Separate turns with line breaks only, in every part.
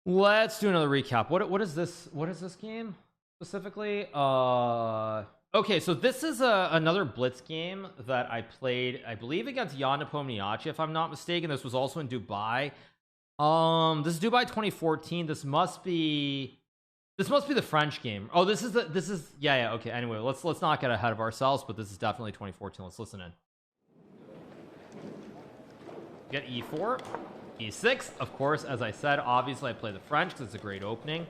Let's do another recap. What is this game specifically? Okay, so this is another Blitz game that I played, I believe, against Nepo, if I'm not mistaken. This was also in Dubai. This is Dubai 2014. This must be the French game. Oh, this is yeah, okay. Anyway, let's not get ahead of ourselves, but this is definitely 2014. Let's listen in. Get E4, E6, of course. As I said, obviously I play the French because it's a great opening.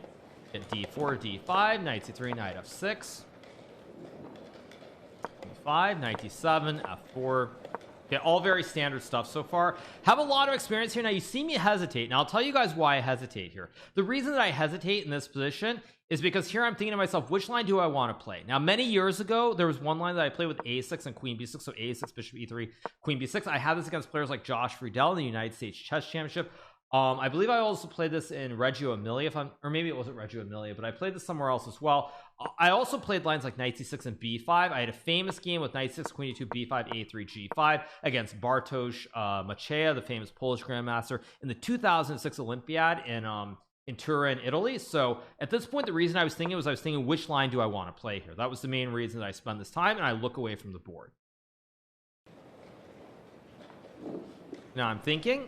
Get D4, D5, knight C3, knight F6, E5, knight D7, F4. Okay, all very standard stuff so far. Have a lot of experience here. Now you see me hesitate. Now I'll tell you guys why I hesitate here. The reason that I hesitate in this position is because here I'm thinking to myself, which line do I want to play? Now many years ago there was one line that I played with A6 and Queen B6. So A6, Bishop E3, Queen B6. I had this against players like Josh Friedel in the United States Chess Championship. I believe I also played this in Reggio Emilia, or maybe it wasn't Reggio Emilia, but I played this somewhere else as well. I also played lines like knight c6 and b5. I had a famous game with knight 6, queen e2, b5, a3, g5 against Bartosz Macieja, the famous Polish grandmaster, in the 2006 Olympiad in Turin, Italy. So at this point, the reason I was thinking which line do I want to play here? That was the main reason that I spend this time, and I look away from the board. Now I'm thinking,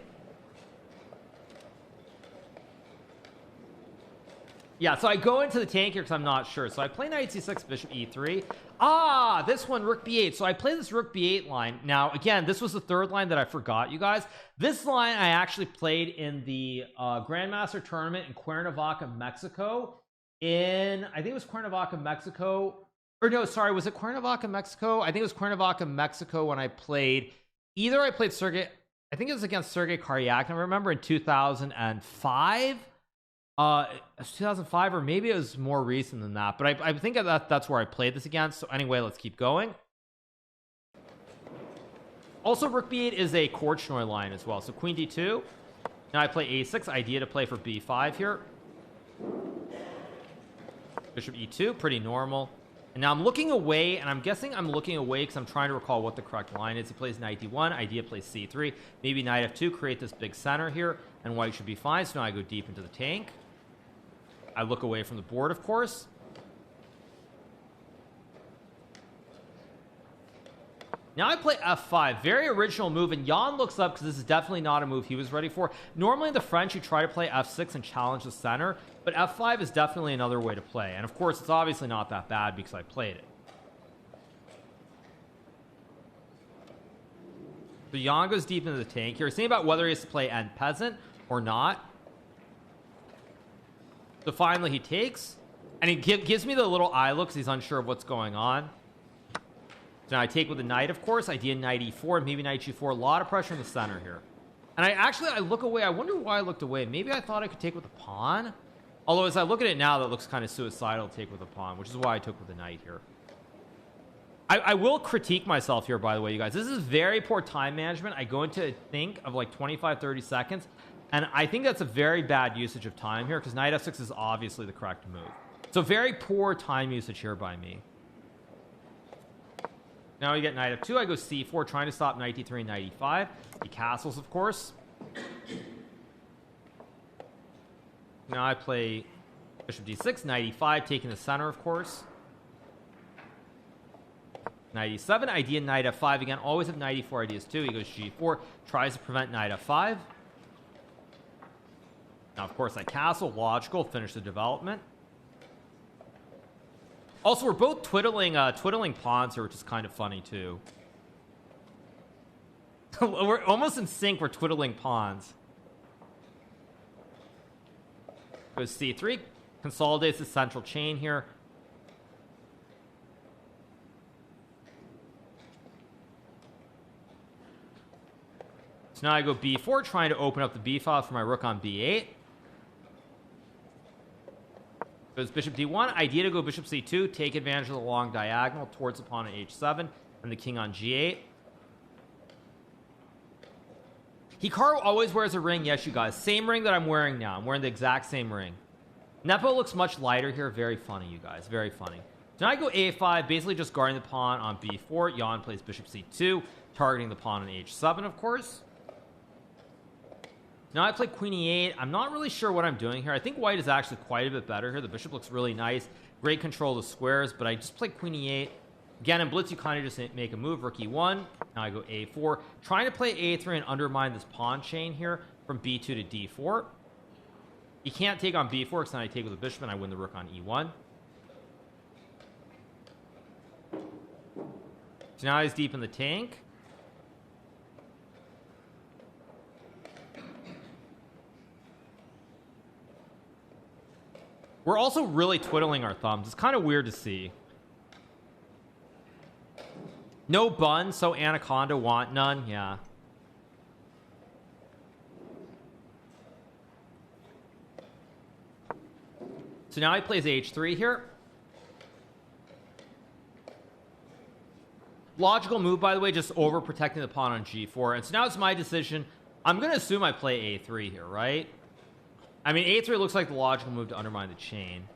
yeah, so I go into the tank here because I'm not sure. So I play knight c6, bishop e3. This one, rook b8. So I play this rook b8 line. Now, again, this was the third line that I forgot, you guys. This line I actually played in the Grandmaster tournament in Cuernavaca, Mexico. I think it was Cuernavaca, Mexico. Or no, sorry, was it Cuernavaca, Mexico? I think it was Cuernavaca, Mexico when I played. I played Sergey, I think it was against Sergey Karyak. I remember in 2005. 2005, or maybe it was more recent than that, but I think that's where I played this against. So anyway, let's keep going. Also, rook b8 is a Korchnoi line as well. So queen d2. Now I play a6. Idea to play for b5 here. Bishop e2, pretty normal. And now I'm looking away, and I'm guessing I'm looking away because I'm trying to recall what the correct line is. He plays knight d1. Idea plays c3. Maybe knight f2, create this big center here, and white should be fine. So now I go deep into the tank. I look away from the board, of course. Now I play f5. Very original move, and Jan looks up because this is definitely not a move he was ready for. Normally in the French, you try to play f6 and challenge the center, but f5 is definitely another way to play. And of course, it's obviously not that bad because I played it. So Jan goes deep into the tank here. He's thinking about whether he has to play end peasant or not. So finally he takes, and he gives me the little eye look because he's unsure of what's going on. So now I take with the knight, of course. Idea knight e4, maybe knight g4. A lot of pressure in the center here. And I look away. I wonder why I looked away. Maybe I thought I could take with the pawn. Although as I look at it now, that looks kind of suicidal to take with the pawn, which is why I took with the knight here. I will critique myself here, by the way, you guys. This is very poor time management. I go into think of like 25-30 seconds. And I think that's a very bad usage of time here because knight f6 is obviously the correct move. So very poor time usage here by me. Now we get knight f2. I go c4, trying to stop knight d3 and knight e5. He castles, of course. Now I play bishop d6, knight e5, taking the center, of course. Knight e7, idea knight f5 again. Always have knight e4 ideas too. He goes g4, tries to prevent knight f5. Now, of course, I castle, logical, finish the development. Also, we're both twiddling pawns here, which is kind of funny, too. We're almost in sync. We're twiddling pawns. Goes c3, consolidates the central chain here. So now I go b4, trying to open up the b file for my rook on b8. Goes bishop d1. Idea to go bishop c2, take advantage of the long diagonal towards the pawn on h7 and the king on g8. Hikaru always wears a ring. Yes, you guys, same ring that I'm wearing now. I'm wearing the exact same ring. Nepo looks much lighter here. Very funny, you guys, very funny. So now I go a5, basically just guarding the pawn on b4. Jan plays bishop c2, targeting the pawn on h7, of course. Now I play queen e8. I'm not really sure what I'm doing here. I think white is actually quite a bit better here. The bishop looks really nice, great control of the squares, but I just play queen e8. Again, in blitz you kind of just make a move. Rook e1. Now I go a4, trying to play a3 and undermine this pawn chain here from b2 to d4. You can't take on b4 because then I take with the bishop and I win the rook on e1. So now he's deep in the tank. We're also really twiddling our thumbs. It's kind of weird to see. No bun, so anaconda want none. Yeah. So now he plays h3 here. Logical move, by the way, just over protecting the pawn on g4. And so now it's my decision. I'm going to assume I play a3 here, right? I mean, a3 looks like the logical move to undermine the chain.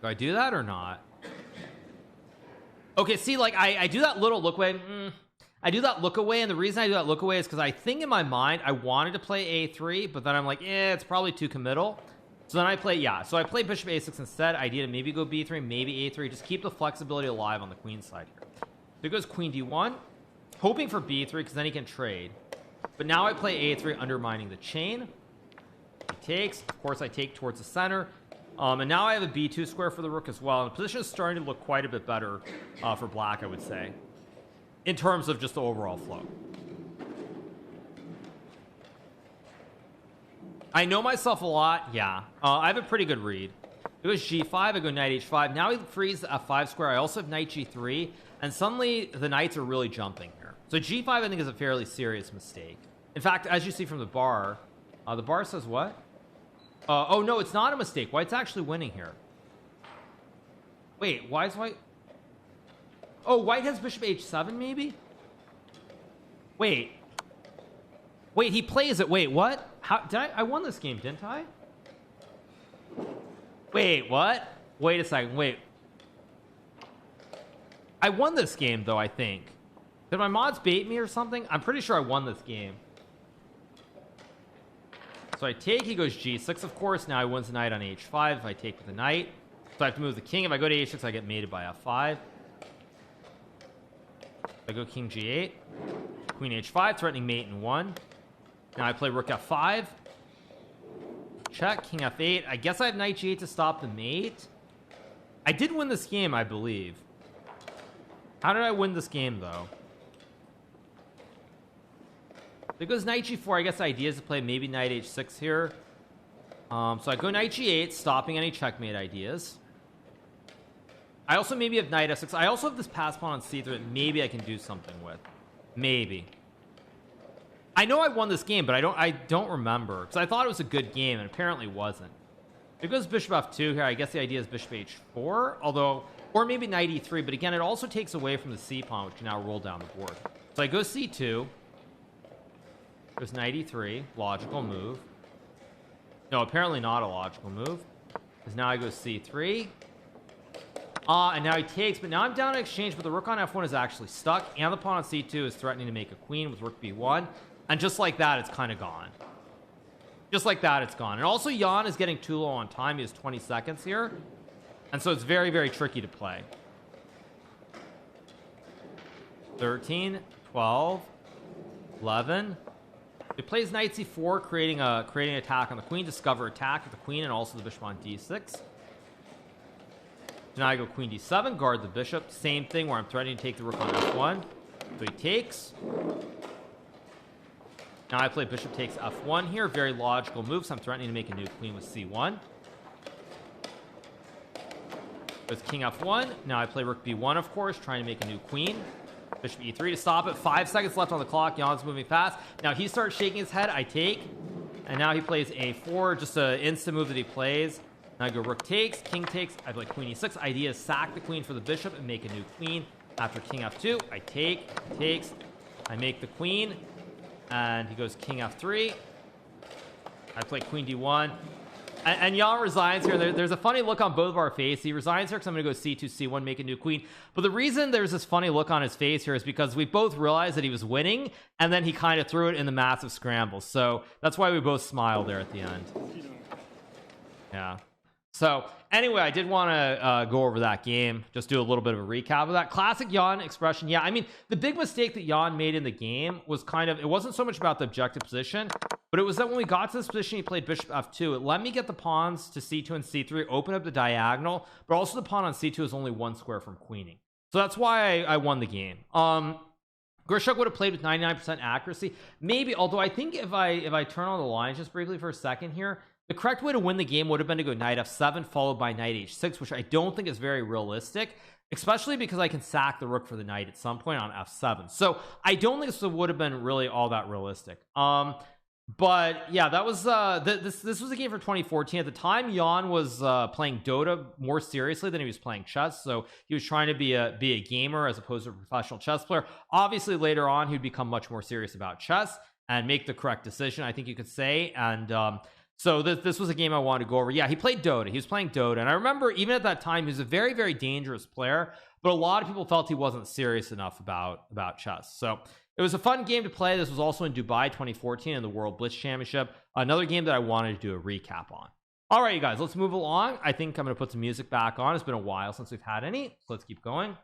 Do I do that or not? Okay, see, like, I do that little look away. I do that look away, and the reason I do that look away is because I think in my mind I wanted to play a3, but then I'm like, it's probably too committal. So then I play, so I play bishop a6 instead. Idea to maybe go b3, maybe a3, just keep the flexibility alive on the queen side here. So it goes queen d1, hoping for b3 because then he can trade. But now I play a3, undermining the chain. He takes, of course I take towards the center. And now I have a b2 square for the rook as well. And the position is starting to look quite a bit better for black, I would say, in terms of just the overall flow. I know myself a lot. I have a pretty good read. It goes g5, I go knight h5. Now he frees the f5 square. I also have knight g3, and suddenly the knights are really jumping here. So g5 I think is a fairly serious mistake. In fact, as you see from the bar says what? Oh no, it's not a mistake. White's actually winning here. Wait, why is white? Oh, white has bishop h7 maybe? Wait, he plays it. Wait, what? How did I won this game, didn't I? Wait, what? Wait a second. Wait, I won this game though, I think. Did my mods bait me or something? I'm pretty sure I won this game. So I take, he goes g6, of course. Now he wins the knight on h5 if I take with the knight. So I have to move the king. If I go to h6, I get mated by f5. I go king g8, queen h5, threatening mate in 1. Now I play rook f5. Check, king f8. I guess I have knight g8 to stop the mate. I did win this game, I believe. How did I win this game, though? There goes knight g4. I guess the idea is to play maybe knight h6 here. So I go knight g8, stopping any checkmate ideas. I also maybe have knight f6. I also have this pass pawn on c3 that maybe I can do something with. Maybe. I know I won this game, but I don't remember because I thought it was a good game and apparently wasn't. There goes bishop f2 here. I guess the idea is bishop h4, although, or maybe knight e3. But again, it also takes away from the c pawn, which can now roll down the board. So I go c2. There's knight e3, logical move. No, apparently not a logical move. Because now I go c3. And now he takes, but now I'm down to exchange, but the rook on f1 is actually stuck, and the pawn on c2 is threatening to make a queen with rook b1. And just like that, it's kind of gone. Just like that, it's gone. And also, Jan is getting too low on time. He has 20 seconds here. And so it's very, very tricky to play. 13, 12, 11. He plays knight c4, creating an attack on the queen, discover attack with the queen and also the bishop on d6. Now I go queen d7, guard the bishop. Same thing where I'm threatening to take the rook on f1. So he takes. Now I play bishop takes f1 here. Very logical move, so I'm threatening to make a new queen with c1. Goes king f1. Now I play rook b1, of course, trying to make a new queen. Bishop e3 to stop it. 5 seconds left on the clock. Jan's moving fast. Now he starts shaking his head. I take. And now he plays a4. Just an instant move that he plays. Now I go rook takes. King takes. I play queen e6. Idea is sack the queen for the bishop and make a new queen. After king f2, I take. Takes. I make the queen. And he goes king f3. I play queen d1. And Jan resigns here. There's a funny look on both of our faces. He resigns here because I'm going to go c2 c1, make a new queen. But the reason there's this funny look on his face here is because we both realized that he was winning, and then he kind of threw it in the massive scramble. So that's why we both smiled there at the end. Yeah. So anyway, I did want to go over that game, just do a little bit of a recap of that. Classic Jan expression. Yeah, I mean, the big mistake that Jan made in the game was kind of, it wasn't so much about the objective position, but it was that when we got to this position, he played bishop f2. It let me get the pawns to c2 and c3, open up the diagonal, but also the pawn on c2 is only one square from queening. So that's why I won the game. Gershuk would have played with 99% accuracy, maybe, although I think if I turn on the lines just briefly for a second here, the correct way to win the game would have been to go knight f7 followed by knight h6, which I don't think is very realistic, especially because I can sack the rook for the knight at some point on f7. So I don't think this would have been really all that realistic. But yeah, that was this was a game for 2014. At the time, Jan was playing Dota more seriously than he was playing chess, so he was trying to be a gamer as opposed to a professional chess player. Obviously later on he'd become much more serious about chess and make the correct decision, I think you could say. And so this was a game I wanted to go over. Yeah, he played Dota. He was playing Dota, and I remember even at that time he was a very, very dangerous player, but a lot of people felt he wasn't serious enough about chess. So it was a fun game to play. This was also in Dubai 2014 in the World Blitz Championship. Another game that I wanted to do a recap on. All right, you guys, let's move along. I think I'm going to put some music back on. It's been a while since we've had any, so let's keep going.